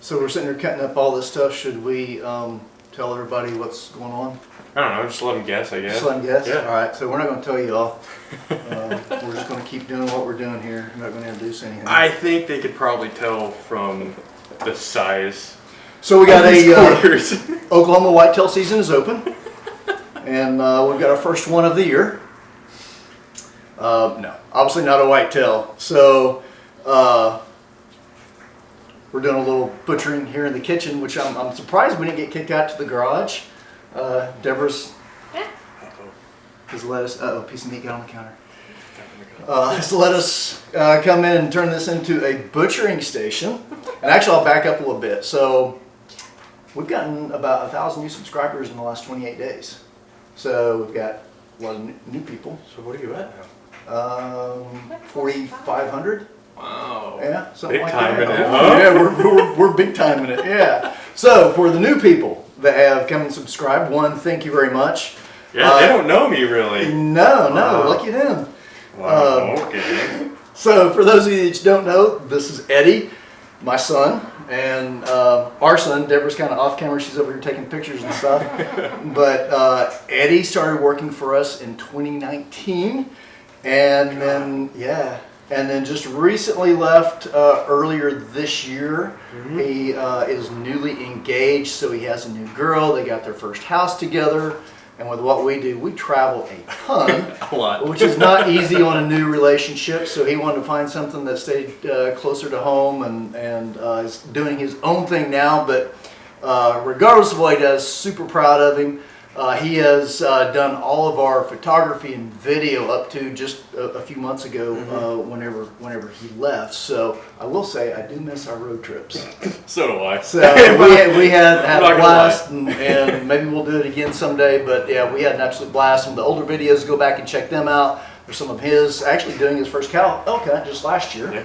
So we're sitting here cutting up all this stuff. Should we tell everybody what's going on? I don't know, just let them guess, I guess. Just let them guess? Yeah. All right, so we're not going to tell you all. We're just going to keep doing what we're doing here. We're not going to introduce anything. I think they could probably tell from the size. So we got of these quarters. Oklahoma whitetail season is open. And we've got our first one of the year. No, obviously not a whitetail. So we're doing a little butchering here in the kitchen, which I'm surprised we didn't get kicked out to the garage. Deborah's has let us, piece of meat got on the counter. Has let us come in and turn this into a butchering station. And actually I'll back up a little bit. So we've gotten about 1,000 new subscribers in the last 28 days. So we've got a lot of new people. So what are you at now? 4,500. Wow. Yeah, something Big like time that. in it, Oh, huh? Yeah, we're big time in it. Yeah. So for the new people that have come and subscribed, one, thank you very much. Yeah, they don't know me really. No, Wow. lucky them. Wow, okay. So for those of you that don't know, this is Eddie, my son, and our son. Deborah's kind of off camera. She's over here taking pictures and stuff. But Eddie started working for us in 2019, and then just recently left earlier this year. Mm-hmm. He is newly engaged, so he has a new girl. They got their first house together. And with what we do, we travel a ton, A lot. which is not easy on a new relationship. So he wanted to find something that stayed closer to home, and is doing his own thing now. But regardless of what he does, super proud of him. He has done all of our photography and video up to just a few months ago, whenever he left. So I will say I do miss our road trips. So do I. So we had a blast, and maybe we'll do it again someday. But yeah, we had an absolute blast. Some of the older videos, go back and check them out. There's some of his actually doing his first elk hunt just last year. Yeah.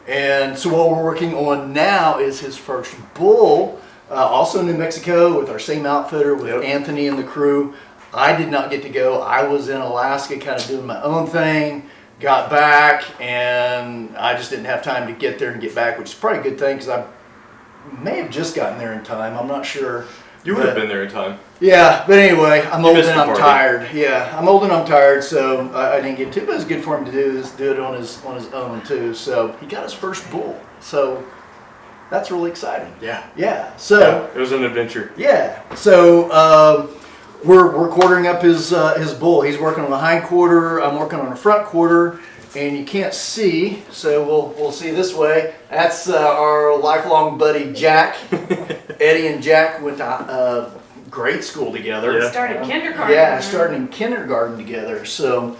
And so what we're working on now is his first bull. Also in New Mexico with our same outfitter with Anthony and the crew. I did not get to go. I was in Alaska kind of doing my own thing. Got back and I just didn't have time to get there and get back, which is probably a good thing because I may have just gotten there in time. I'm not sure. You would have been there in time. Yeah, but anyway, I'm You old missed and the I'm party. tired. Yeah, I'm old and I'm tired, so I didn't get to. But it's good for him to do it on his own too. So he got his first bull. So that's really exciting. Yeah. Yeah. So. Yeah, it was an adventure. Yeah. So we're quartering up his bull. He's working on the hind quarter. I'm working on the front quarter, and you can't see, so we'll see this way. That's our lifelong buddy Jack. Eddie and Jack went to grade school together. Yeah. Started kindergarten. Yeah, starting in kindergarten together. So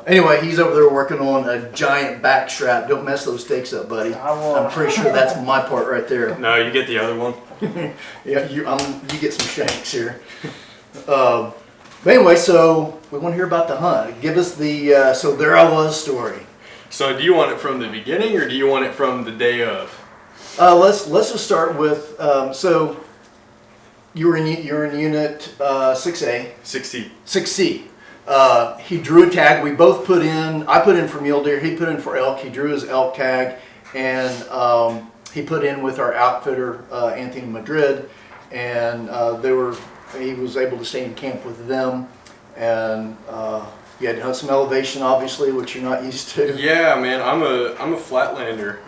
anyway, he's over there working on a giant back strap. Don't mess those stakes up, buddy. I'm pretty sure that's my part right there. No, you get the other one. Yeah, you get some shanks here. But anyway, so we want to hear about the hunt. Give us the so there I was story. So do you want it from the beginning or do you want it from the day of? Let's just start with so you're in unit 6A. 60. 6C. He drew a tag. We both put in. I put in for mule deer. He put in for elk. He drew his elk tag, and he put in with our outfitter Anthony Madrid, and he was able to stay in camp with them, and you had to hunt some elevation, obviously, which you're not used to. Yeah, man, I'm a flatlander.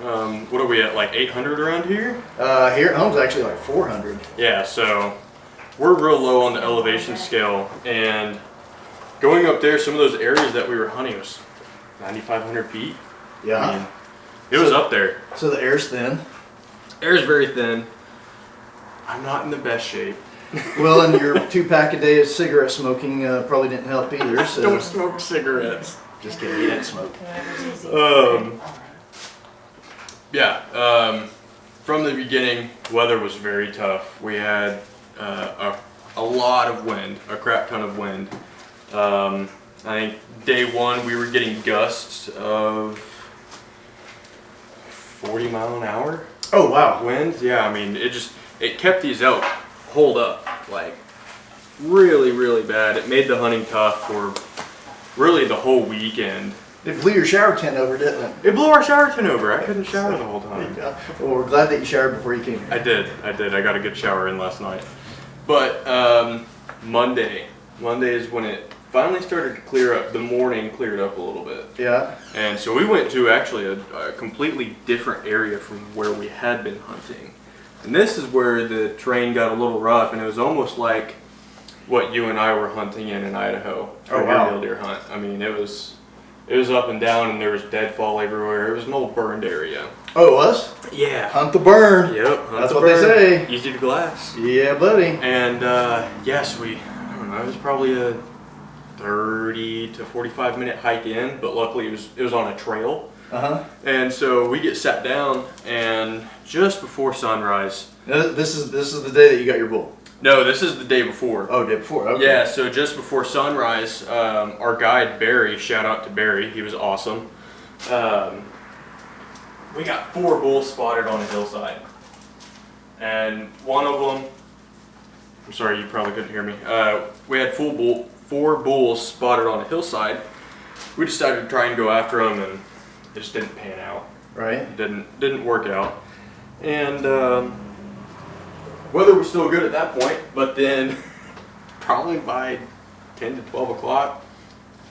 What are we at, like 800 around here? Here at home's actually like 400. Yeah, so we're real low on the elevation scale, and going up there, some of those areas that we were hunting was 9,500 feet. Yeah. I mean, it was up there. So the air's thin. Air's very thin. I'm not in the best shape. Well, and your 2-pack a day of cigarette smoking probably didn't help either. So Don't smoke cigarettes. just kidding. He didn't smoke. From the beginning, weather was very tough. We had a lot of wind, a crap ton of wind. I think day one we were getting gusts of 40 mile an hour Oh wow. winds. Yeah, I mean it kept these elk holed up like really, really bad. It made the hunting tough for really the whole weekend. It blew your shower tent over, didn't it? It blew our shower tin over. I couldn't shower the whole time. Yeah. Well, we're glad that you showered before you came here. I did. I got a good shower in last night. But Monday is when it finally started to clear up. The morning cleared up a little bit. Yeah. And so we went to actually a completely different area from where we had been hunting. And this is where the terrain got a little rough, and it was almost like what you and I were hunting in Idaho for your mule deer hunt. I mean, it was up and down, and there was deadfall everywhere. It was an old burned area. Oh, it was? Yeah. Hunt the burn. Yep. Hunt That's the what they burn. say. Easy to glass. Yeah, buddy. And yes, I don't know, it was probably a 30 to 45 minute hike in, but luckily it was on a trail. Uh-huh. And so we get sat down, and just before sunrise. Now, this is the day that you got your bull. No, this is the day before. Oh, day before. Okay. Yeah, so just before sunrise, our guide Barry, shout out to Barry, he was awesome. We got 4 bulls spotted on a hillside, and one of them, I'm sorry, you probably couldn't hear me. We had 4 bulls spotted on a hillside. We decided to try and go after them, and it just didn't pan out. Right. It didn't work out, and weather was still good at that point. But then, probably by 10 to 12 o'clock,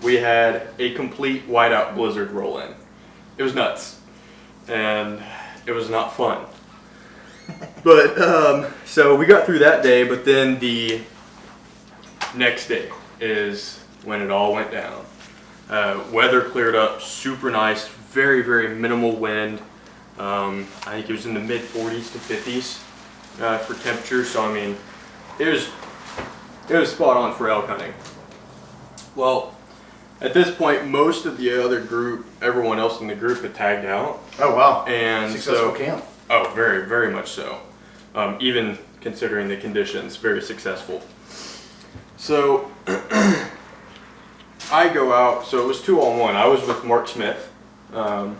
we had a complete whiteout blizzard roll in. It was nuts, and it was not fun. But so we got through that day, but then the next day is when it all went down. Weather cleared up, super nice, very, very minimal wind. I think it was in the mid 40s to 50s for temperature. So I mean, it was spot on for elk hunting. Well, at this point, most of the other group, everyone else in the group had tagged out. Oh, wow. And Successful so, camp. Oh, very, very much so. Even considering the conditions, very successful. So I go out, so it was 2-on-1. I was with Mark Smith, and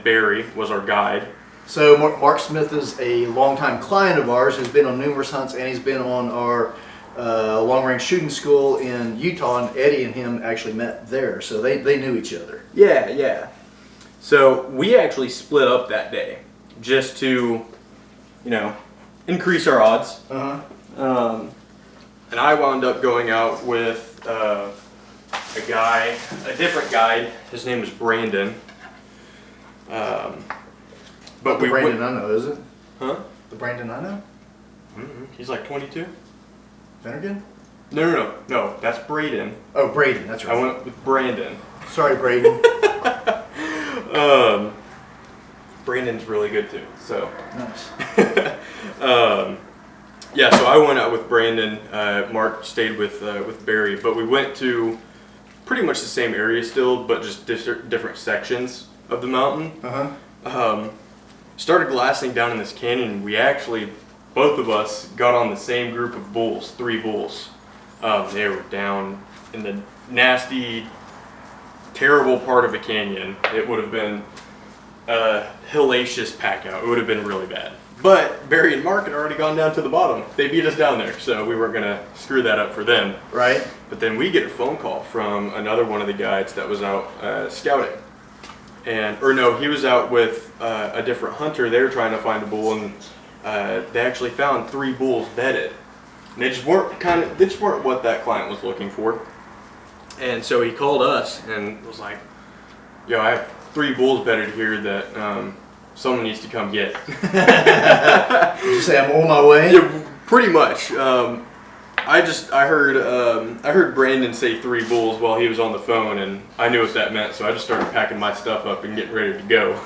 Barry was our guide. So Mark Smith is a longtime client of ours who's been on numerous hunts, and he's been on our long-range shooting school in Utah, and Eddie and him actually met there, so they knew each other. Yeah. So we actually split up that day just to, increase our odds. Uh-huh. And I wound up going out with a different guide. His name was Brandon. But The Brandon I know, is it? Huh? The Brandon I know? Mm-hmm. He's like 22. Finnegan? No. That's Braden. Oh, Braden, that's right. I went with Brandon. Sorry, Braden. Brandon's really good too. So. Nice. Yeah, so I went out with Brandon. Mark stayed with Barry, but we went to pretty much the same area still, but just different sections of the mountain. Uh-huh. Started glassing down in this canyon. We actually, both of us, got on the same group of bulls, 3 bulls. They were down in the nasty, terrible part of a canyon. It would have been a hellacious pack out. It would have been really bad. But Barry and Mark had already gone down to the bottom. They beat us down there, so we weren't going to screw that up for them. Right. But then we get a phone call from another one of the guides that was out scouting. He was out with a different hunter. They were trying to find a bull, and they actually found 3 bulls bedded. And they just weren't what that client was looking for. And so he called us and was like, "Yo, I have 3 bulls bedded here that someone needs to come get." Did you say I'm on my way? Yeah, pretty much. I heard Brandon say 3 bulls while he was on the phone, and I knew what that meant, so I just started packing my stuff up and getting ready to go.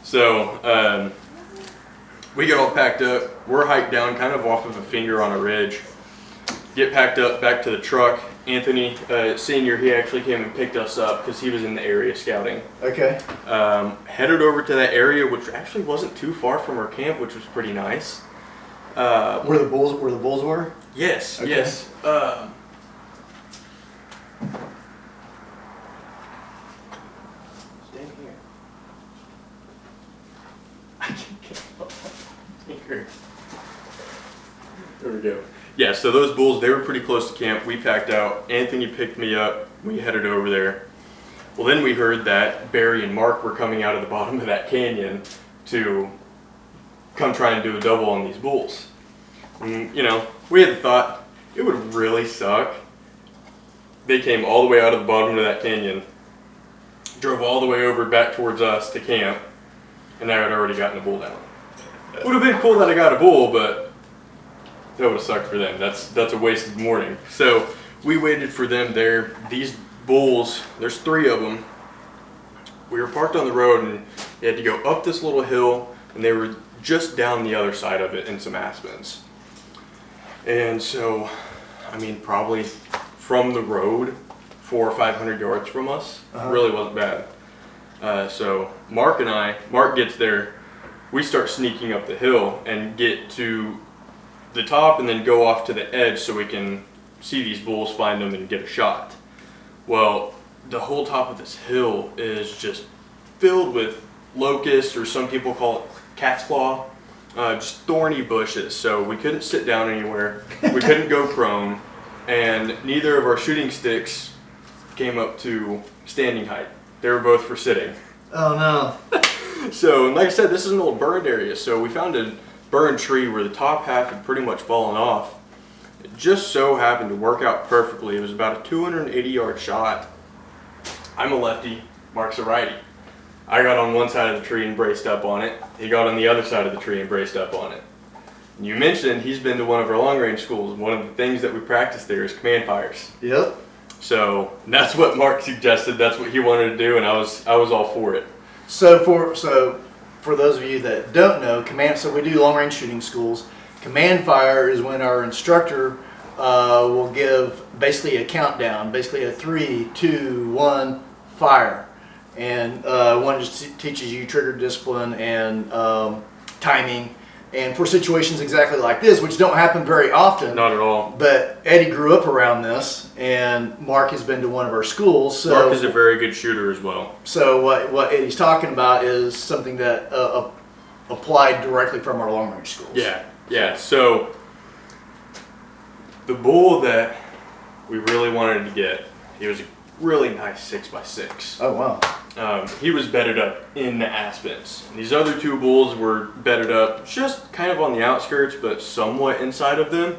So we get all packed up. We're hiked down kind of off of a finger on a ridge. Get packed up back to the truck. Anthony, senior, he actually came and picked us up because he was in the area scouting. Okay. Headed over to that area, which actually wasn't too far from our camp, which was pretty nice. Where the bulls were? Yes, Okay. yes. Stand here. I can't get up my finger. There we go. Yeah, so those bulls, they were pretty close to camp. We packed out. Anthony picked me up. We headed over there. Well, then we heard that Barry and Mark were coming out of the bottom of that canyon to come try and do a double on these bulls. And, you know, we had the thought, it would really suck. They came all the way out of the bottom of that canyon, drove all the way over back towards us to camp, and I had already gotten a bull down. Would have been cool that I got a bull, but that would have sucked for them. That's a wasted morning. So we waited for them there. These bulls, there's 3 of them. We were parked on the road and they had to go up this little hill, and they were just down the other side of it in some aspens. And so, I mean, probably from the road, 400 or 500 yards from us, really wasn't bad. So Mark gets there, we start sneaking up the hill and get to the top and then go off to the edge so we can see these bulls, find them, and get a shot. Well, the whole top of this hill is just filled with locusts, or some people call it cat's claw, just thorny bushes. So we couldn't sit down anywhere, we couldn't go prone, and neither of our shooting sticks came up to standing height. They were both for sitting. Oh no. So, like I said, this is an old burned area, so we found a burned tree where the top half had pretty much fallen off. It just so happened to work out perfectly. It was about a 280-yard shot. I'm a lefty, Mark's a righty. I got on one side of the tree and braced up on it. He got on the other side of the tree and braced up on it. And you mentioned he's been to one of our long-range schools. One of the things that we practice there is command fires. Yep. So that's what Mark suggested. That's what he wanted to do, and I was all for it. So for those of you that don't know, so we do long range shooting schools. Command fire is when our instructor will give basically a countdown, basically a 3, 2, 1, fire. And one just teaches you trigger discipline and timing. And for situations exactly like this, which don't happen very often. Not at all. But Eddie grew up around this, and Mark has been to one of our schools. So Mark is a very good shooter as well. So what Eddie's talking about is something that applied directly from our long range schools. Yeah. So the bull that we really wanted to get, he was a really nice 6x6. Oh wow. He was bedded up in the aspens. These other 2 bulls were bedded up just kind of on the outskirts, but somewhat inside of them.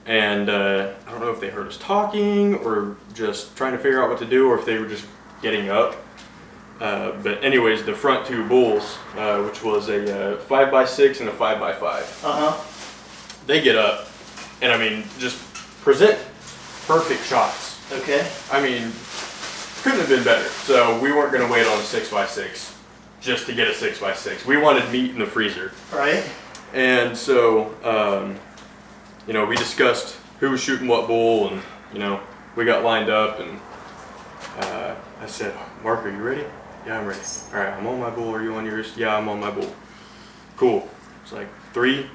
And I don't know if they heard us talking or just trying to figure out what to do, or if they were just getting up. But anyways, the front 2 bulls, which was a 5x6 and a 5x5. They get up, and I mean, just present perfect shots. Okay. I mean, couldn't have been better. So we weren't going to wait on a 6x6 just to get a 6x6. We wanted meat in the freezer. Right. And so, you know, we discussed who was shooting what bull, and, you know, we got lined up, and I said, Mark, are you ready? Yeah, I'm ready. All right, I'm on my bull. Are you on yours? Yeah, I'm on my bull. Cool. It's like 3,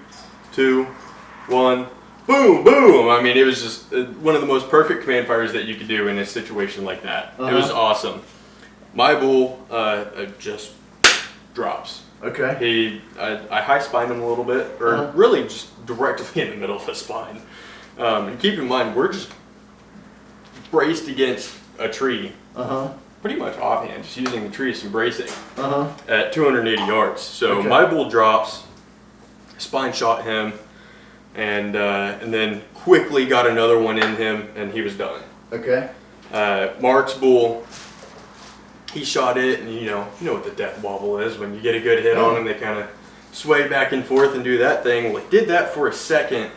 2, 1. Boom, boom. I mean, it was just one of the most perfect command fires that you could do in a situation like that. It was awesome. My bull just drops. Okay. I high spined him a little bit, or really just directly in the middle of the spine. And keep in mind, we're just braced against a tree, pretty much offhand, just using the tree as some bracing at 280 yards. So my bull drops, spine shot him, and then quickly got another one in him, and he was done. Okay. Mark's bull, he shot it, and you know what the death wobble is. When you get a good hit on them, they kind of sway back and forth and do that thing. Well, he did that for a second,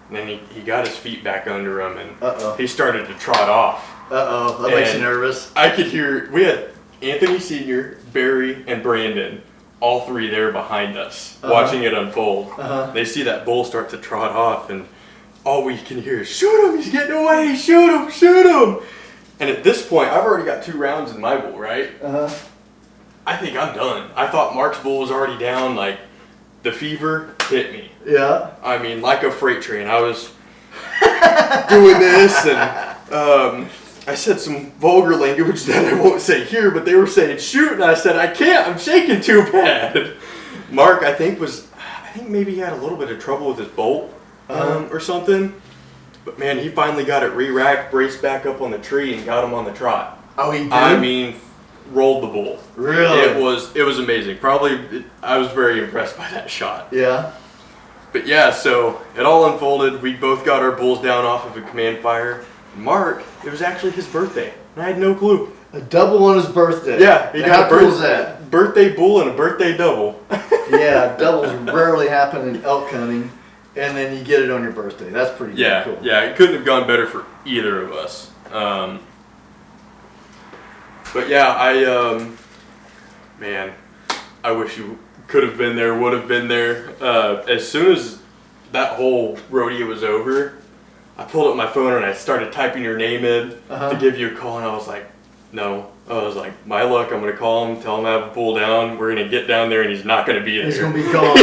and then he got his feet back under him, and he started to trot off. That makes you nervous. I could hear, we had Anthony Sr., Barry, and Brandon, all 3 there behind us, watching it unfold. They see that bull start to trot off, and all we can hear is, shoot him, he's getting away, shoot him, shoot him. And at this point, I've already got 2 rounds in my bull, right? I think I'm done. I thought Mark's bull was already down, like, the fever hit me. Yeah. I mean, like a freight train. I was doing this, and I said some vulgar language that I won't say here, but they were saying shoot, and I said I can't, I'm shaking too bad. Mark, I think maybe he had a little bit of trouble with his bolt or something, but man, he finally got it re-racked, braced back up on the tree, and got him on the trot. Oh, he did? I mean, rolled the bull. Really? It was amazing. Probably, I was very impressed by that shot. Yeah. But yeah, so it all unfolded. We both got our bulls down off of a command fire. Mark, it was actually his birthday. And I had no clue. A double on his birthday. Yeah, he got How a cool is that? birthday bull and a birthday double. Yeah, doubles rarely happen in elk hunting, and then you get it on your birthday. That's pretty Yeah, cool. yeah, it couldn't have gone better for either of us. But yeah, man, I wish you could have been there, would have been there. As soon as that whole rodeo was over, I pulled up my phone and I started typing your name in to give you a call, and I was like, no. I was like, my luck, I'm going to call him, tell him I have a bull down. We're going to get down there and he's not going to be there. He's going to be gone.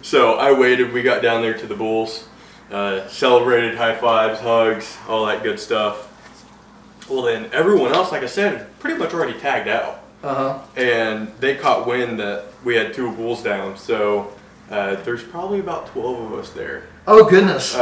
So I waited. We got down there to the bulls, celebrated, high fives, hugs, all that good stuff. Well, then everyone else, like I said, had pretty much already tagged out. And they caught wind that we had 2 bulls down. So there's probably about 12 of us there. Oh, goodness.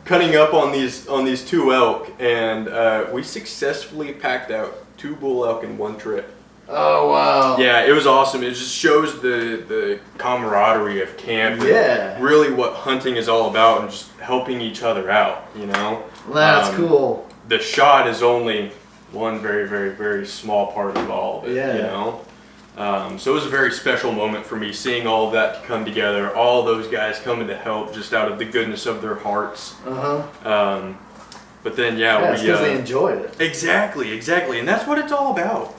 Cutting up on these 2 elk, and we successfully packed out 2 bull elk in one trip. Oh, wow. Yeah, it was awesome. It just shows the camaraderie of camp. Yeah. And really what hunting is all about, and just helping each other out, you know? That's cool. The shot is only one very, very, very small part of all of it, Yeah. you know? So it was a very special moment for me, seeing all of that come together, all those guys coming to help just out of the goodness of their hearts. But then, Yeah, it's because they enjoyed it. Exactly, and that's what it's all about.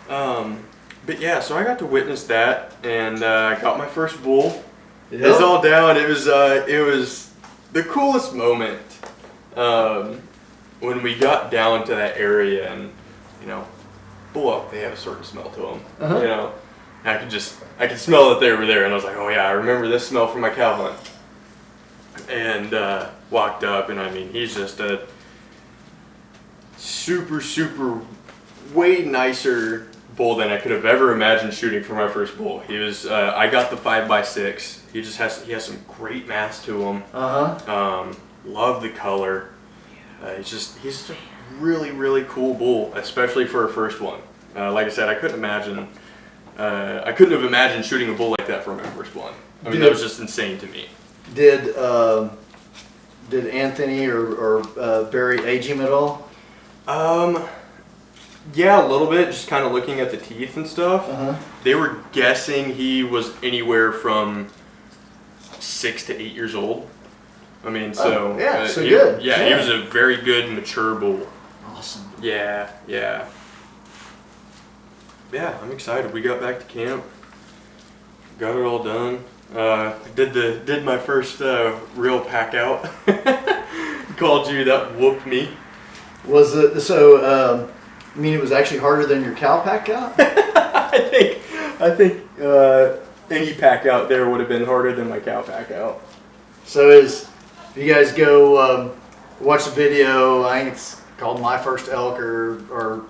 But yeah, so I got to witness that, and I got my first bull. Yep. It's all down. It was the coolest moment when we got down to that area, and you know, bull elk, they have a certain smell to them. You know, I could smell that they were there, and I was like, oh yeah, I remember this smell from my cow hunt. And walked up, and I mean, he's just a super, super, way nicer bull than I could have ever imagined shooting for my first bull. He was, I got the 5x6. He has some great mass to him. Love the color. He's just a really, really cool bull, especially for a first one. Like I said, I couldn't have imagined shooting a bull like that for my first one. I mean, that was just insane to me. Did Anthony or Barry age him at all? Yeah, a little bit, just kind of looking at the teeth and stuff. They were guessing he was anywhere from 6 to 8 years old. I mean, so... good. Yeah, he was a very good, mature bull. Awesome. Yeah. Yeah, I'm excited. We got back to camp. Got it all done. Did my first real pack out. Called you, that whooped me. Was it so? I mean, it was actually harder than your cow pack out. I think any pack out there would have been harder than my cow pack out. So if you guys go watch the video, I think it's called My First Elk or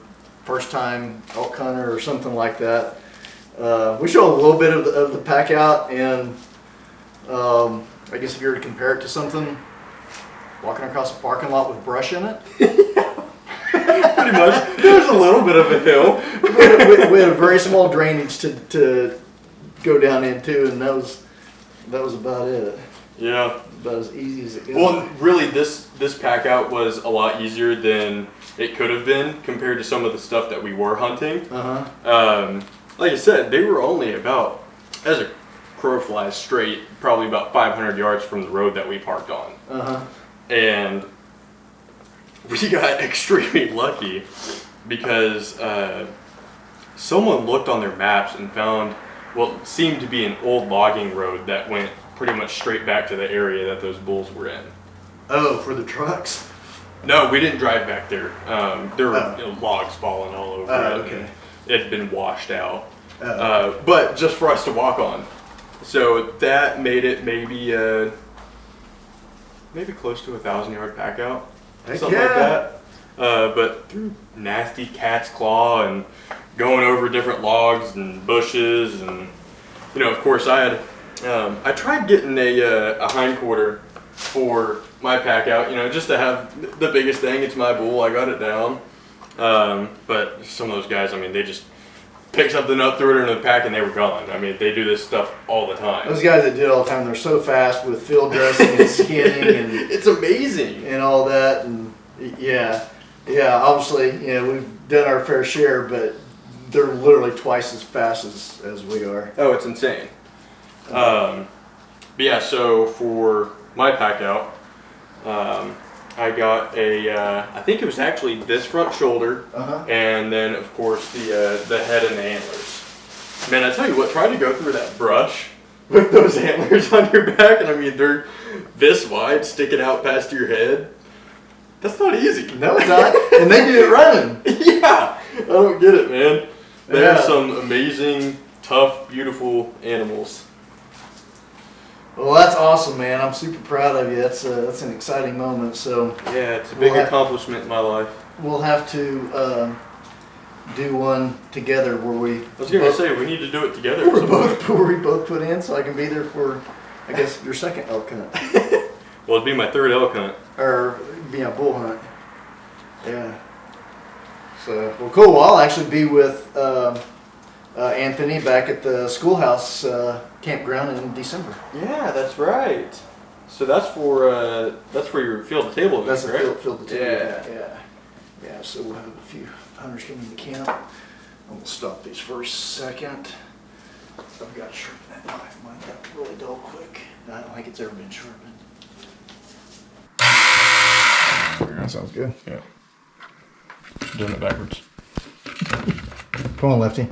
First Time Elk Hunter or something like that. We show a little bit of the pack out, and I guess if you were to compare it to something, walking across a parking lot with brush in it. Pretty much. There's a little bit of a hill. we had a very small drainage to go down into, and that was about it. Yeah. About as easy as it goes. Well, really, this pack out was a lot easier than it could have been compared to some of the stuff that we were hunting. Like I said, they were only about, as a crow flies straight, probably about 500 yards from the road that we parked on. And we got extremely lucky because someone looked on their maps and found what seemed to be an old logging road that went pretty much straight back to the area that those bulls were in. Oh, for the trucks? No, we didn't drive back there. There were logs falling all over it. Okay. It had been washed out. But just for us to walk on. So that made it maybe close to 1,000-yard pack out. Something like that. But through nasty cat's claw and going over different logs and bushes, and you know, of course, I tried getting a hindquarter for my pack out, you know, just to have the biggest thing. It's my bull. I got it down. But some of those guys, I mean, they just pick something up, threw it into the pack, and they were gone. I mean, they do this stuff all the time. Those guys that do it all the time, they're so fast with field dressing and skinning and It's amazing. and all that. And yeah, obviously, we've done our fair share, but they're literally twice as fast as we are. Oh, it's insane. But yeah, so for my pack out, I got I think it was actually this front shoulder, and then of course the head and the antlers. Man, I tell you what, try to go through that brush with those antlers on your back, and I mean they're this wide, sticking out past your head. That's not easy. No, it's not. And they do it running. Yeah, I don't get it, man. They're Yeah. some amazing, tough, beautiful animals. Well, that's awesome, man. I'm super proud of you. That's an exciting moment. So Yeah, it's a big accomplishment in my life. we'll have to do one together where we. I was gonna say we need to do it together. Where we both put in, so I can be there for, I guess, your second elk hunt Well, it'd be my third elk hunt. or be a bull hunt. Yeah. So well, cool. Well, I'll actually be with Anthony back at the schoolhouse campground in December. Yeah, that's right. So that's for your field to table event, That's a right? field the table. Yeah. Yeah. So we'll have a few hunters coming to camp. I'm gonna stop these for a second. I've got to sharpen that knife. Mine got really dull quick. I don't think it's ever been sharpened. That sounds good. Yeah. Doing it backwards. Come on, Lefty.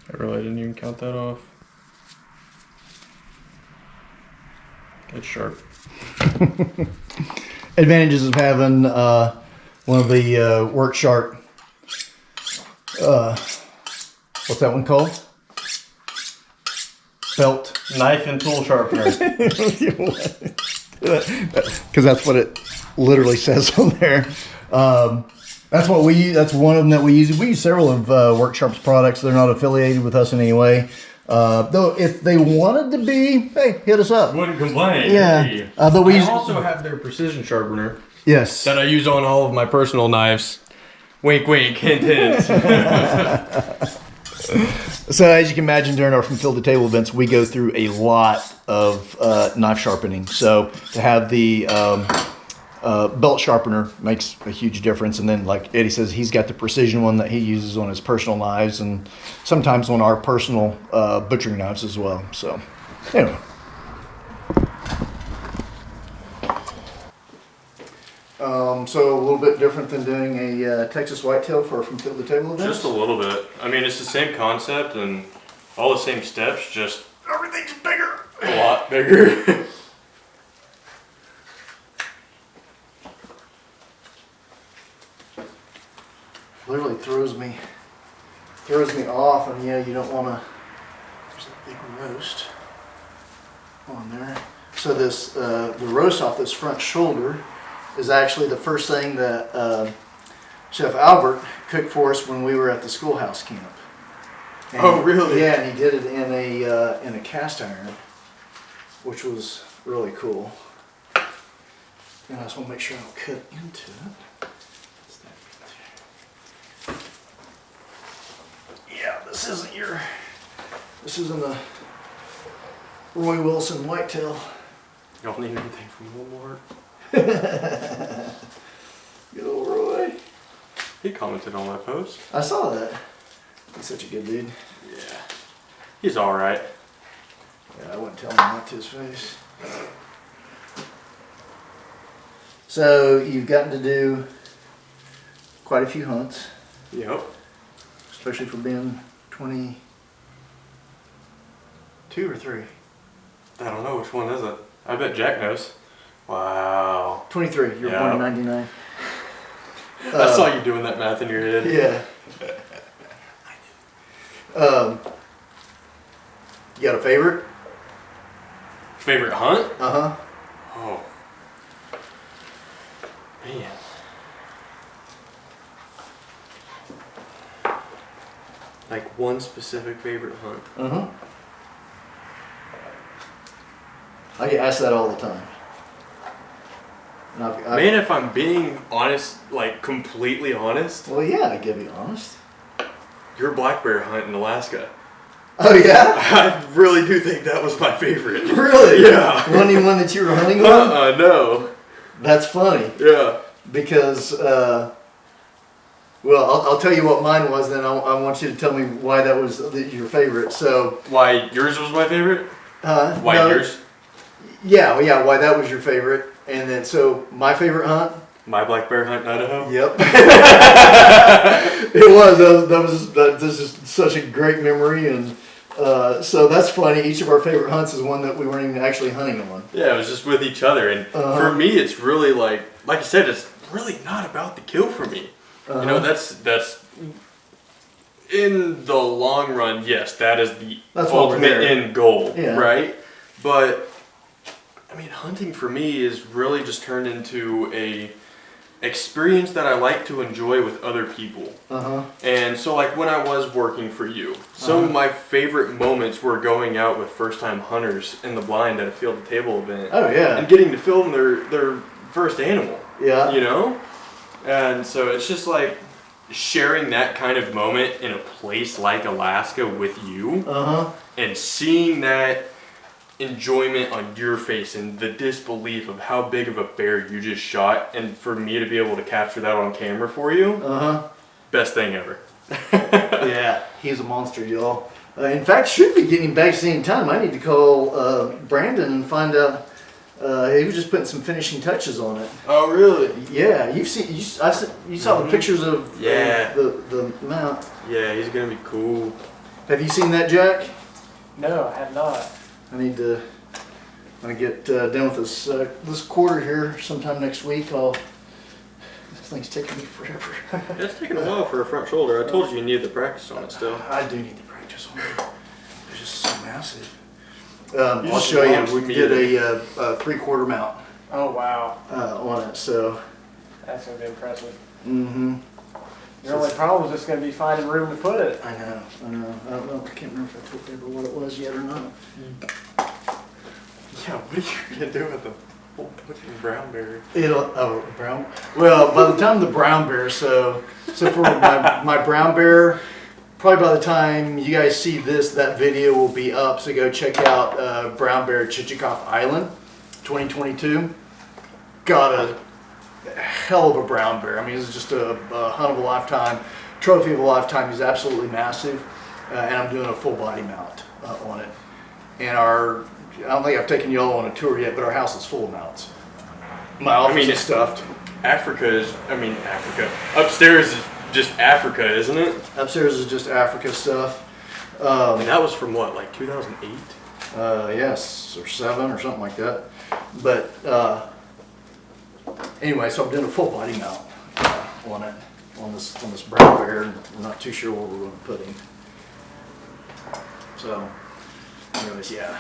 I really didn't even count that off. It's sharp. Advantages of having one of the Work Sharp. What's that one called? Belt. Knife and tool sharpener. Because that's what it literally says on there. That's what we use. That's one of them that we use. We use several of Work Sharp's products. They're not affiliated with us in any way. Though if they wanted to be, hey, hit us up. Wouldn't complain. Yeah. Hey. But we I use, also have their precision sharpener yes. that I use on all of my personal knives. Wink, wink, hint, hint. So as you can imagine, during our From Field to Table events, we go through a lot of knife sharpening. So to have the belt sharpener makes a huge difference. And then, like Eddie says, he's got the precision one that he uses on his personal knives and sometimes on our personal butchering knives as well. So anyway. So a little bit different than doing a Texas whitetail for From Field to Table event. Just a little bit. I mean, it's the same concept and all the same steps, just Everything's bigger. a lot bigger. Literally throws me off, and yeah, you don't want to. There's a big roast on there. So this the roast off this front shoulder is actually the first thing that Chef Albert cooked for us when we were at the schoolhouse camp. And Oh, really? Yeah, and he did it in a cast iron, which was really cool. And I just want to make sure I don't cut into it. What's that right there? Yeah, this isn't a Roy Wilson whitetail. Y'all need anything from Walmart? Good old Roy. He commented on my post. I saw that. He's such a good dude. Yeah. He's alright. Yeah, I wouldn't tell him that to his face. So you've gotten to do quite a few hunts, Yep. especially for being 22 or 3. I don't know, which one is it? I bet Jack knows. Wow. 23. You were Yeah. born in 99. I saw you doing that math in your head. Yeah. You got a favorite? Favorite hunt? Uh-huh. Oh. Man. Like one specific favorite hunt. Uh-huh. I get asked that all the time. And Man, if I'm being honest, like completely honest, well, yeah, I give you honest. your black bear hunt in Alaska. Oh, yeah? I really do think that was my favorite. Really? Yeah. One one that you were hunting on? No. That's funny. Yeah. Because, well, I'll tell you what mine was, then I want you to tell me why that was your favorite. So, Why yours was my favorite? Why no, yours? Yeah, why that was your favorite. And then, so, my favorite hunt? My black bear hunt in Idaho? Yep. It was. This is such a great memory. And so that's funny. Each of our favorite hunts is one that we weren't even actually hunting on. Yeah, it was just with each other. And for me, it's really like you said, it's really not about the kill for me. You know, that's in the long run, yes, that is the ultimate end goal, right? But I mean, hunting for me is really just turned into a experience that I like to enjoy with other people. And so, like when I was working for you, some of my favorite moments were going out with first-time hunters in the blind at a field to table event. Oh yeah. And getting to film their first animal. Yeah. You know? And so it's just like sharing that kind of moment in a place like Alaska with you and seeing that enjoyment on your face and the disbelief of how big of a bear you just shot, and for me to be able to capture that on camera for you, best thing ever. Yeah, he's a monster, y'all. In fact, should be getting back at the same time. I need to call Brandon and find out. He was just putting some finishing touches on it. Oh, really? Yeah, you saw the pictures of the mount. Yeah, he's gonna be cool. Have you seen that, Jack? No, I have not. I need to. I'm gonna get done with this quarter here sometime next week. This thing's taking me forever. It's taking a while for a front shoulder. I told you need the practice on it still. I do need to practice on it. It's just so massive. I'll show you. We did a 3/4 mount. Oh wow. On it, so. That's gonna be impressive. Mm-hmm. Your only problem is just gonna be finding room to put it. I know. I don't know. I can't remember if I told Deborah what it was yet or not. Yeah, what are you gonna do with the whole fucking brown bear? Brown. Well, by the time the brown bear, so for my brown bear, probably by the time you guys see this, that video will be up. So go check out Brown Bear Chichikov Island, 2022. Got a hell of a brown bear. I mean, it's just a hunt of a lifetime, trophy of a lifetime. He's absolutely massive, and I'm doing a full body mount on it. And I don't think I've taken y'all on a tour yet, but our house is full of mounts. My office is stuffed. Africa. Upstairs is just Africa, isn't it? Upstairs is just Africa stuff. And that was from what, like 2008? Yes, or 7 or something like that. But anyway, so I'm doing a full body mount on it, on this brown bear, and I'm not too sure where we're going to put him. So, anyways, yeah.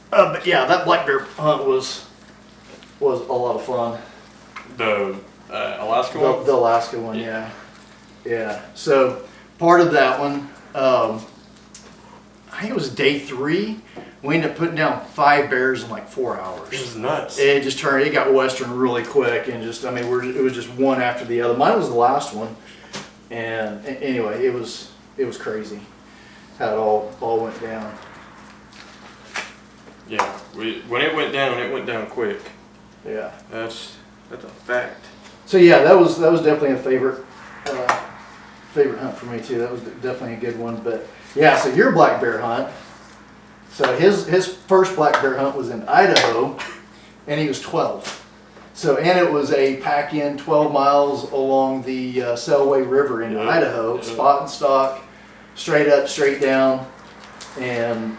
But yeah, that black bear hunt was a lot of fun. The Alaska one? The Alaska one, yeah. Yeah. So part of that one, I think it was day 3. We ended up putting down 5 bears in like 4 hours. It was nuts. It just turned. It got western really quick, and just it was just one after the other. Mine was the last one, and anyway, it was crazy how it all went down. Yeah, when it went down quick. Yeah. That's a fact. So yeah, that was definitely a favorite hunt for me too. That was definitely a good one. But yeah, so your black bear hunt. So his first black bear hunt was in Idaho, and he was 12. So and it was a pack-in 12 miles along the Selway River in Idaho, spot and stock, straight up, straight down. And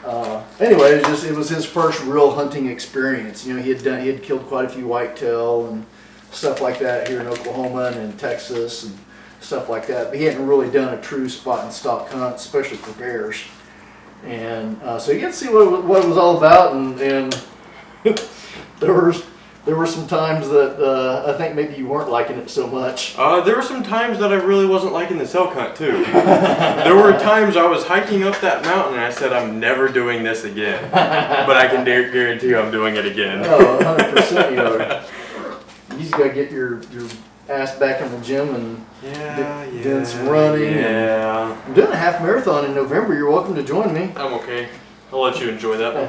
anyway, it was his first real hunting experience. You know, he had killed quite a few whitetail and stuff like that here in Oklahoma and in Texas, and stuff like that. But he hadn't really done a true spot and stock hunt, especially for bears. And so you get to see what it was all about, and there were some times that I think maybe you weren't liking it so much. There were some times that I really wasn't liking this elk hunt too. There were times I was hiking up that mountain and I said, I'm never doing this again. But I can guarantee you I'm doing it again. Oh, 100% you are. You just gotta get your ass back in the gym and doing some running. Yeah. I'm doing a half marathon in November. You're welcome to join me. I'm okay. I'll let you enjoy that one.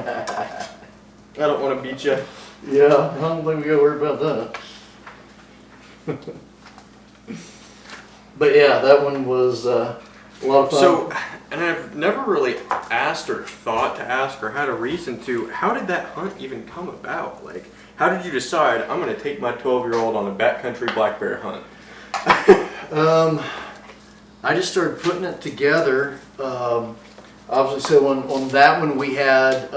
I don't want to beat you. Yeah, I don't think we gotta worry about that. But yeah, that one was a lot of fun. So, and I've never really asked or thought to ask or had a reason to, how did that hunt even come about? Like, how did you decide, I'm going to take my 12-year-old on a backcountry black bear hunt? I just started putting it together. Obviously, so on that one we had,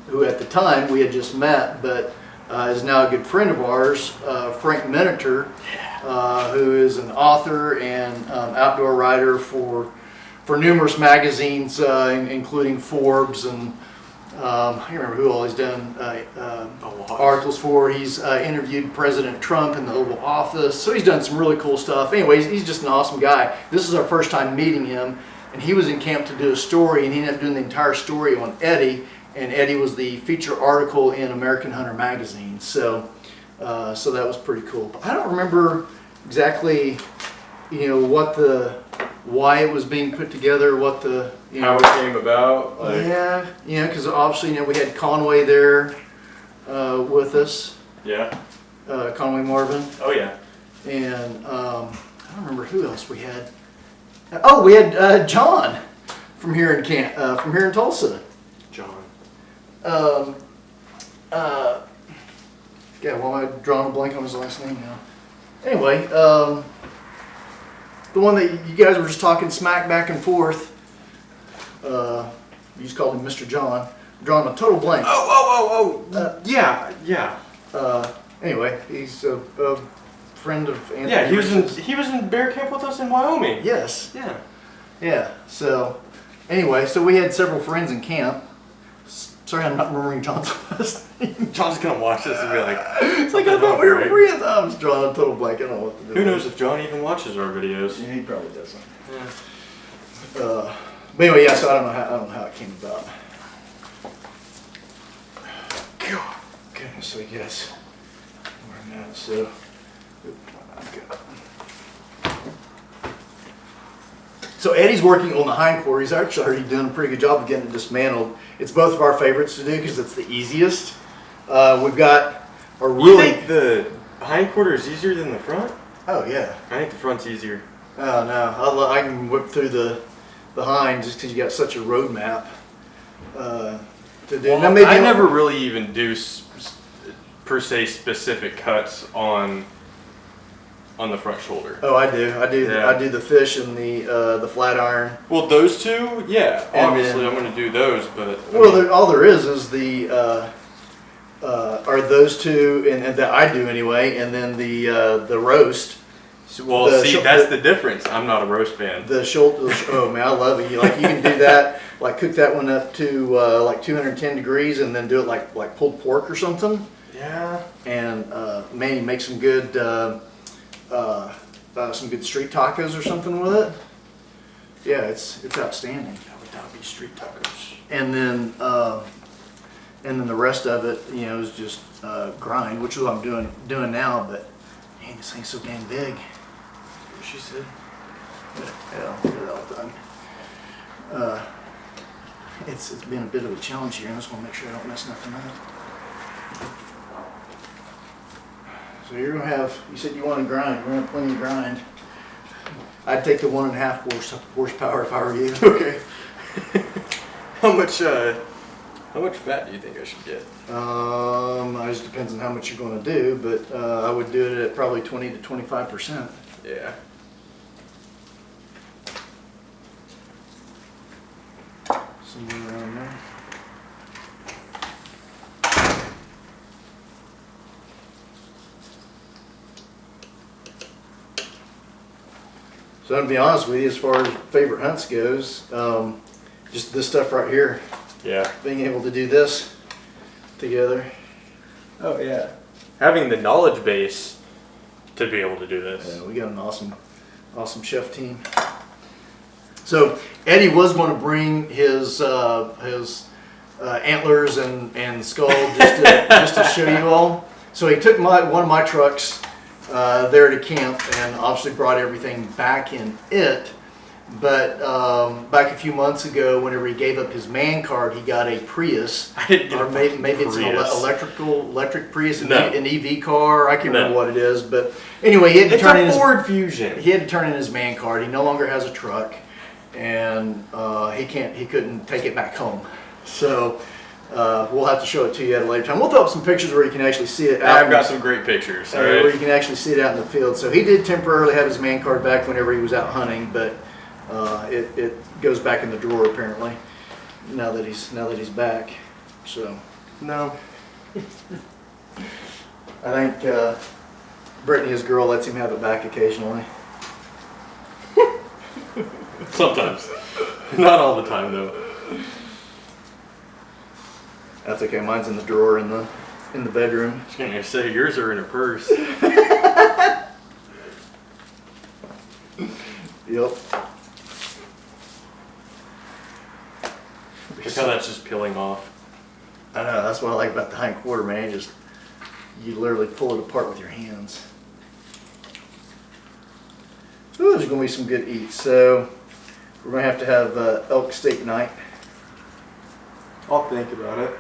who at the time we had just met, but is now a good friend of ours, Frank Miniter, who is an author and outdoor writer for numerous magazines, including Forbes and I can't remember who all he's done articles for. He's interviewed President Trump in the Oval Office, so he's done some really cool stuff. Anyways, he's just an awesome guy. This is our first time meeting him, and he was in camp to do a story, and he ended up doing the entire story on Eddie, and Eddie was the feature article in American Hunter magazine. So that was pretty cool. But I don't remember exactly, why it was being put together, what the How it came about? Like, yeah, because obviously we had Conway there with us, yeah. Conway Marvin, Oh yeah. and I don't remember who else we had. Oh, we had John from here in from here in Tulsa. John. Yeah, well, I'm drawing a blank on his last name now. Anyway, the one that you guys were just talking smack back and forth, you just called him Mr. John. I'm drawing a total blank. Yeah. Anyway, he's a friend of Anthony. Yeah, Richards. he was in bear camp with us in Wyoming. Yes. Yeah. Yeah. So, anyway, so we had several friends in camp. Sorry, I'm not remembering John's last name. John's gonna watch this and be like, It's like I thought we were friends. I'm just drawing a total blank. I don't know what to do. who knows if John even watches our videos? Yeah, he probably doesn't. Yeah. But anyway, yeah. So I don't know how it came about. God, goodness, I guess. Where I'm at, so. So Eddie's working on the hindquarter. He's actually already doing a pretty good job of getting it dismantled. It's both of our favorites to do because it's the easiest. We've got a You really. think the hindquarter is easier than the front? Oh yeah. I think the front's easier. Oh no, I can whip through the hind just because you got such a road map to do. Well, Now, maybe I never really even do per se specific cuts on the front shoulder. Oh, I do. Yeah. I do the fish and the flat iron. Well, those two, yeah. And Obviously, then- I'm going to do those, but Well, all there is the are those two, and that I do anyway, and then the roast. well, the see, shou- that's the- the difference. I'm not a roast fan. The shoulder. Oh man, I love it. You can do that. Like cook that one up to like 210 degrees, and then do it like pulled pork or something. Yeah. And man, you make some good street tacos or something with it. Yeah, it's outstanding. That would not be street tacos. And then the rest of it, is just grind, which is what I'm doing now. But man, this thing's so dang big. She said. Yeah, I'll get it all done. It's been a bit of a challenge here. I just want to make sure I don't mess nothing up. So you're gonna have. You said you want to grind. We're gonna have plenty of grind. I'd take the 1.5 horsepower if I were you. Okay. How much fat do you think I should get? It just depends on how much you're going to do, but I would do it at probably 20 to 25%. Yeah. Somewhere around there. So to be honest with you, as far as favorite hunts goes, just this stuff right here, Yeah. being able to do this together. Oh, yeah. Having the knowledge base to be able to do this. Yeah, we got an awesome chef team. So Eddie was going to bring his antlers and skull just to show you all. So he took one of my trucks there to camp and obviously brought everything back in it. But back a few months ago, whenever he gave up his man card, he got a Prius. I didn't get Or maybe it's an Prius. electric Prius, No. an EV car. I can't remember No. what it is, but anyway, he had to It's turn in a his Ford Fusion. he had to turn in his man card. He no longer has a truck, and he couldn't take it back home. So we'll have to show it to you at a later time. We'll throw up some pictures where you can actually see it. I've got some great pictures. All where right. you can actually see it out in the field. So he did temporarily have his man card back whenever he was out hunting, but it goes back in the drawer apparently now that he's back. So No. I think Brittany, his girl, lets him have it back occasionally. Sometimes. Not all the time though. That's okay. Mine's in the drawer in the bedroom. I was gonna say yours are in a purse. Yep. Look how that's just peeling off. I know. That's what I like about the hind quarter, man. You literally pull it apart with your hands. Ooh, there's gonna be some good eats. So we're gonna have to have elk steak night. I'll think about it.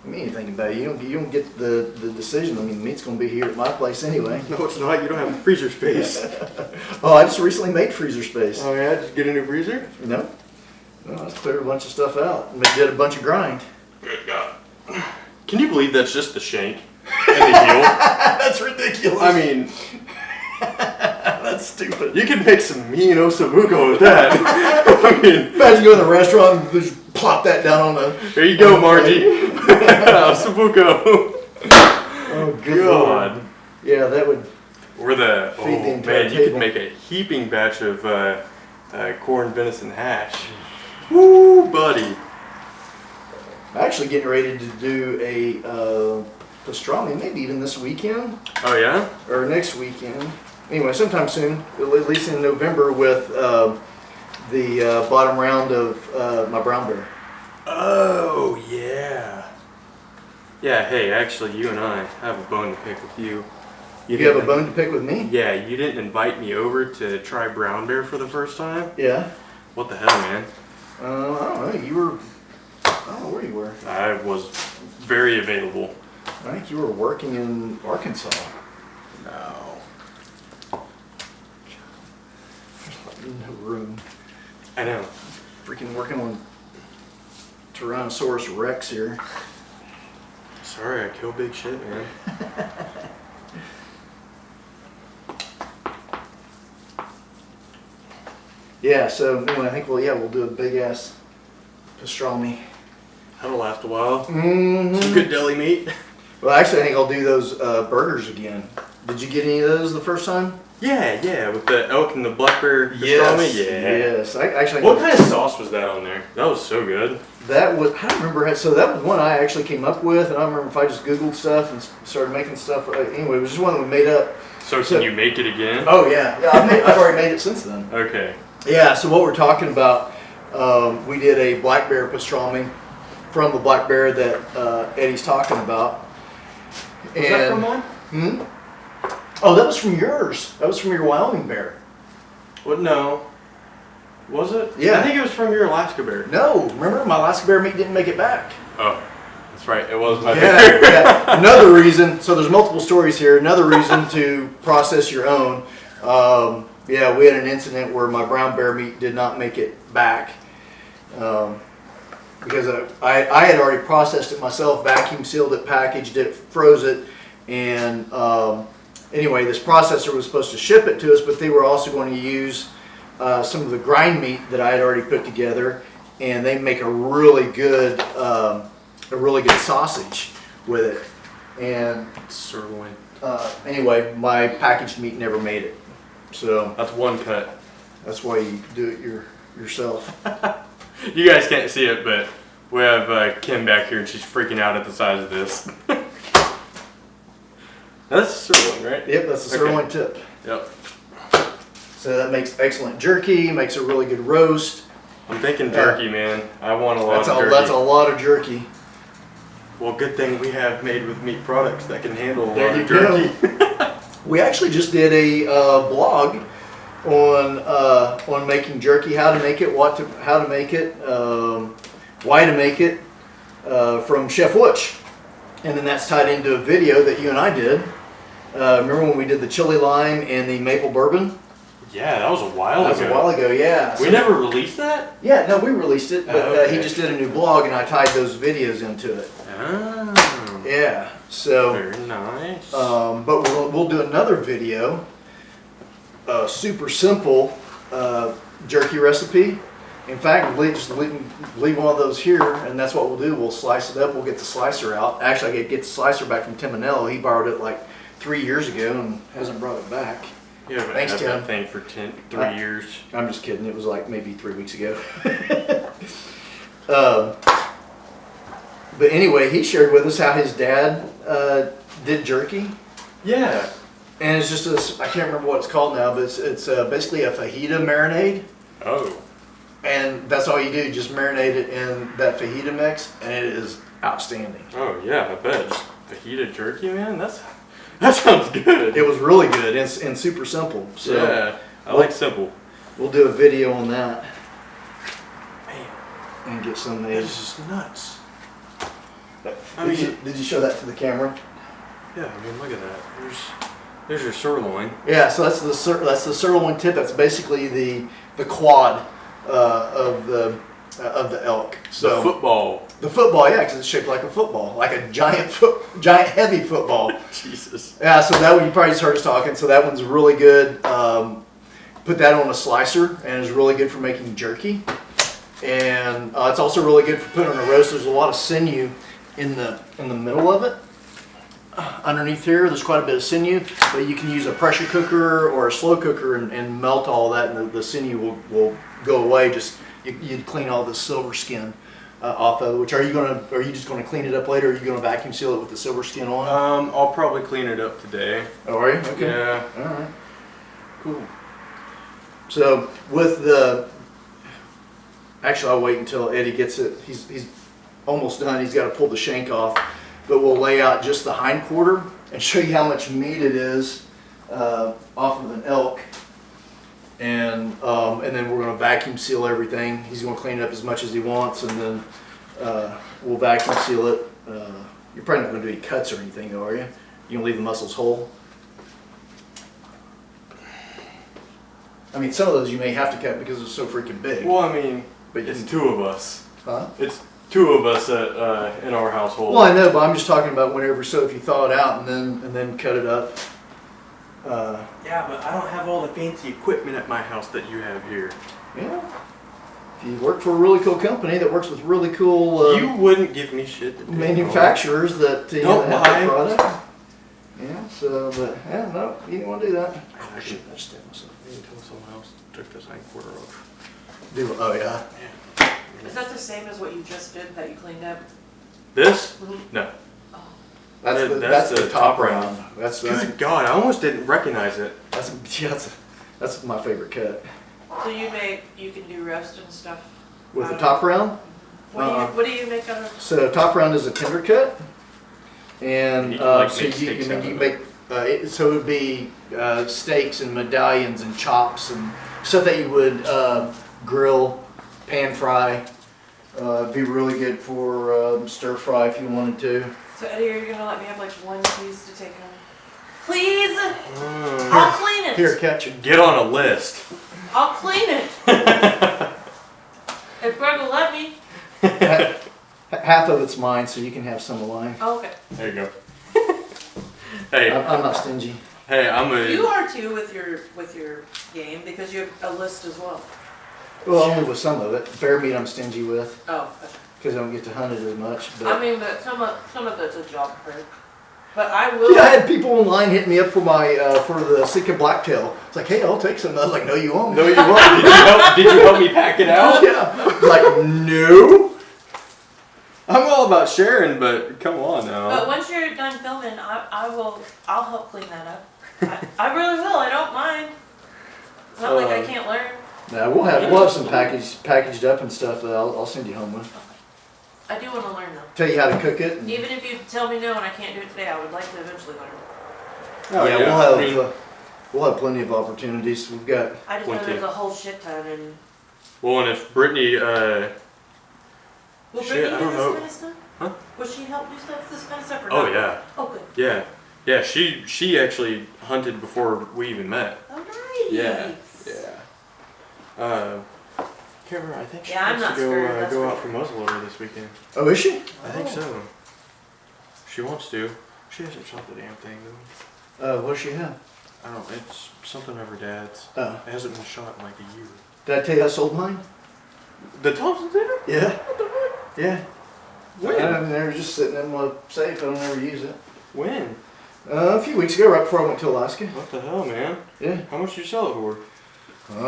I mean, you think about it, you don't get the decision. I mean, the meat's gonna be here at my place anyway. No, it's not. You don't have freezer space. Oh, I just recently made freezer space. Oh yeah, just get a new freezer. No, I just cleared a bunch of stuff out. And did a bunch of grind. Good God. Can you believe that's just the shank and the heel? That's ridiculous. I mean, that's stupid. you can make some mean osobuco with that. I mean, Imagine going to the restaurant and just plop that down on the. there you go, Margie. Osobuco. Oh good Lord. God. Yeah, that would. Or the Feed the entire man, you could table. make a heaping batch of corn venison hash. Woo, buddy. I'm actually getting ready to do a pastrami, maybe even this weekend Oh yeah. or next weekend. Anyway, sometime soon, at least in November, with the bottom round of my brown bear. Oh yeah. Yeah. Hey, actually, you and I have a bone to pick with you. You have a bone to pick with me? Yeah, you didn't invite me over to try brown bear for the first time. Yeah. What the hell, man? I don't know. You were. I don't know where you were. I was very available. I think you were working in Arkansas. No. No room. I know. Freaking working on Tyrannosaurus Rex here. Sorry, I kill big shit, man. Yeah. So anyway, I think we'll do a big ass pastrami. That'll last a while. Mm-hmm. Some good deli meat. Well, actually, I think I'll do those burgers again. Did you get any of those the first time? Yeah, with the elk and the black bear pastrami. Yeah. Yes. What kind of sauce was that on there? That was so good. That was, I don't remember. So that was one I actually came up with, and I don't remember if I just Googled stuff and started making stuff. Anyway, it was just one that we made up. So So- can you make it again? Oh yeah, I've already made it since then. Okay. Yeah. So what we're talking about, we did a black bear pastrami from the black bear that Eddie's talking about. Was that from mine? Hmm? Oh, that was from yours. That was from your Wyoming bear. What? No. Was it? Yeah. I think it was from your Alaska bear. No, remember my Alaska bear meat didn't make it back. Oh, that's right. It was my Yeah, bear. yeah. Another reason. So there's multiple stories here. Another reason to process your own. Yeah, we had an incident where my brown bear meat did not make it back because I had already processed it myself, vacuum sealed it, packaged it, froze it, and anyway, this processor was supposed to ship it to us, but they were also going to use some of the grind meat that I had already put together, and they make a really good sausage with it. And Sirloin. anyway, my packaged meat never made it. So That's one cut. that's why you do it yourself. You guys can't see it, but we have Kim back here, and she's freaking out at the size of this. That's sirloin, right? Yep, that's the sirloin tip. Yep. So that makes excellent jerky, makes a really good roast. I'm thinking jerky, man. I want a lot of jerky. That's a lot of jerky. Well, good thing we have made with meat products that can handle a lot There you of jerky. We actually just did a blog on making jerky, how to make it, how to make it, why to make it, from Chef Wutch, and then that's tied into a video that you and I did. Remember when we did the chili lime and the maple bourbon? Yeah, that was a while That ago. was a while ago, yeah. We never released that? Yeah, no, we released it, but okay. he just did a new blog and I tied those videos into it. Oh. Yeah, so. Very nice. But we'll do another video, super simple jerky recipe. In fact, just leave one of those here, and that's what we'll do. We'll slice it up. We'll get the slicer out. Actually, I get the slicer back from Tim Manello. He borrowed it like 3 years ago and hasn't brought it back. You haven't Thanks, had Tim. that thing for 3 years. I'm just kidding. It was like maybe 3 weeks ago. But anyway, he shared with us how his dad did jerky. Yeah. And it's just I can't remember what it's called now, but it's basically a fajita marinade. Oh. And that's all you do, just marinate it in that fajita mix, and it is outstanding. Oh yeah, I bet. Just fajita jerky, man. That sounds good. It was really good and super simple. So yeah, I like simple. we'll do a video on that Man, and get some made. it's just nuts. I Did mean, you show that to the camera? yeah. I mean, look at that. There's your sirloin. Yeah, so that's the sirloin tip. That's basically the quad of the elk. So The football. the football, yeah, because it's shaped like a football, like a giant heavy football. Jesus. Yeah, so that one you probably just heard us talking. So that one's really good. Put that on a slicer, and it's really good for making jerky. And it's also really good for putting on a roast. There's a lot of sinew in the middle of it. Underneath here, there's quite a bit of sinew, but you can use a pressure cooker or a slow cooker and melt all that, and the sinew will go away. Just you'd clean all the silver skin off of it. Which are you just gonna clean it up later? Or are you gonna vacuum seal it with the silver skin on? I'll probably clean it up today. Oh, are you? Okay. Yeah. All right. Cool. So with actually, I'll wait until Eddie gets it. He's almost done. He's got to pull the shank off, but we'll lay out just the hind quarter and show you how much meat it is off of an elk. And then we're going to vacuum seal everything. He's going to clean it up as much as he wants, and then we'll vacuum seal it. You're probably not going to do any cuts or anything, though, are you? You going to leave the muscles whole? I mean, some of those you may have to cut because they're so freaking big. Well, I mean, But you it's can- 2 of us. Huh? It's 2 of us in our household. Well, I know, but I'm just talking about whenever. So if you thaw it out and then cut it up. Yeah, but I don't have all the fancy equipment at my house that you have here. Yeah. If you work for a really cool company that works with really cool You wouldn't give me shit to do. manufacturers that Don't have lie. that product. Yeah. So, but yeah, no, you didn't want to do that. I should have stabbed myself until someone else took this hind quarter off. Oh yeah. Is that the same as what you just did that you cleaned up? This? Mhm. No. That's the top round. That's Good God, I almost didn't recognize it. that's my favorite cut. So you can do roast and stuff. With the out of top it? round. What do you make out of? So top round is a tender cut, and You can, like, so make you steaks can out of make so it would be steaks and medallions and chops and stuff that you would grill, pan fry. Be really good for stir fry if you wanted to. So Eddie, are you gonna let me have like one piece to take home? Please? I'll clean it. Here, catch it. Get on a list. I'll clean it. If Greg will let me. Half of it's mine, so you can have some of mine. Oh, okay. There you go. Hey, I'm not stingy. hey, You are too with your game because you have a list as well. Well, only with some of it. Bear meat I'm stingy with Oh. because I don't get to hunt it as much. But I mean, but some of it's a job perk. But I will. Yeah, I had people online hitting me up for my for the Sitka blacktail. It's like, hey, I'll take some. I was like, no, you won't. No, you won't. Did you help me pack it out? Yeah. Like, no. I'm all about sharing, but come on now. But once you're done filming, I'll help clean that up. I really will. I don't mind. It's not like I can't learn. Nah, we'll have some packaged up and stuff that I'll send you home with. I do want to learn though. Tell you how to cook it. And, Even if you tell me no and I can't do it today, I would like to eventually learn. Oh, yeah, we'll have plenty of opportunities. We've got. I just know Plenty. there's a whole shit ton and. Well, and if Brittany, Will Shit, Brittany I do don't this know. kind of stuff? Huh? Will she help do stuff, this kind of stuff or oh not? yeah, Oh good. yeah, she actually hunted before we even met. Oh nice. Yeah. Can't remember. I think she Yeah, I'm wants not to go scared, that's go for out for muzzleloader this weekend. Oh, is she? I think so. She wants to. She hasn't shot the damn thing though. What does she have? I don't know. It's something of her dad's. Oh. It hasn't been shot in like a year. Did I tell you I sold mine? The Thompson Center? Yeah. Yeah. When? I mean, they were just sitting in my safe. I don't ever use it. When? A few weeks ago, right before I went to Alaska. What the hell, man? Yeah. How much did you sell it for? I don't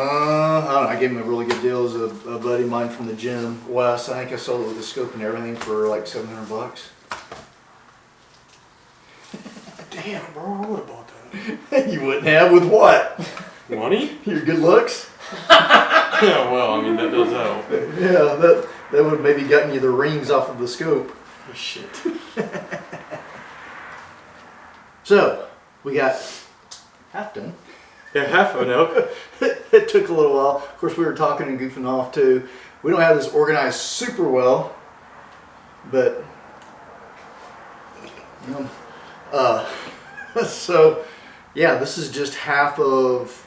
know. I gave him a really good deal. It was a buddy of mine from the gym, Wes. I think I sold it with the scope and everything for like $700. Damn, bro, I would have bought that. You wouldn't have with what? Money? Your good looks? Yeah, well, I mean, that does help. Yeah, that would have maybe gotten you the rings off of the scope. Oh, shit. So, we got half done. Yeah, half of it now. It took a little while. Of course, we were talking and goofing off too. We don't have this organized super well, but so yeah, this is just half of.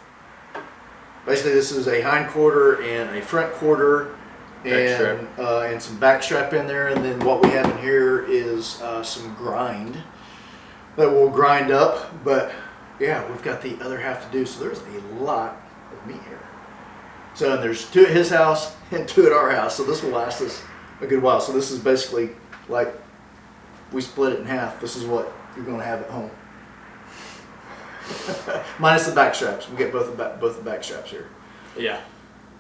Basically, this is a hind quarter and a front quarter, and some back strap in there, and then what we have in here is some grind that we'll grind up. But yeah, we've got the other half to do, so there's a lot of meat here. So and there's 2 at his house and 2 at our house, so this will last us a good while. So this is basically like we split it in half. This is what you're going to have at home. Minus the back straps. We get both the back straps here. Yeah.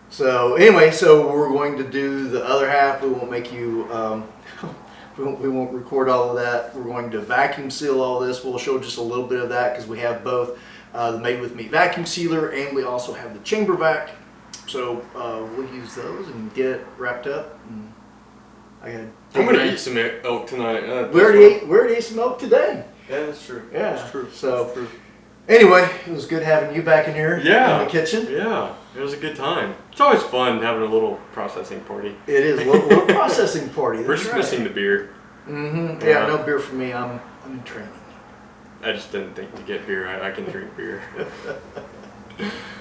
So anyway, so we're going to do the other half. We won't make you. We won't record all of that. We're going to vacuum seal all this. We'll show just a little bit of that because we have both the Made With Me vacuum sealer and we also have the chamber vac. So we'll use those and get it wrapped up. And I'm gonna eat some elk tonight. We already ate some elk today. Yeah, that's true. Yeah, that's true. So That's true. anyway, it was good having you back in here Yeah. in the kitchen. Yeah, it was a good time. It's always fun having a little processing party. It is a little processing party. We're That's just right. missing the beer. Mm-hmm. Yeah. Yeah, no beer for me. I'm in training. I just didn't think to get beer. I can drink beer.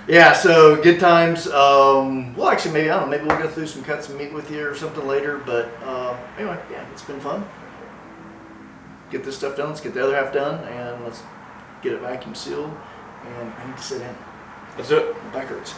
Yeah, so good times. Well, actually, maybe I don't know. Maybe we'll go through some cuts of meat with you or something later. But anyway, yeah, it's been fun. Get this stuff done. Let's get the other half done, and let's get it vacuum sealed. And I need to sit down. That's it. My back hurts.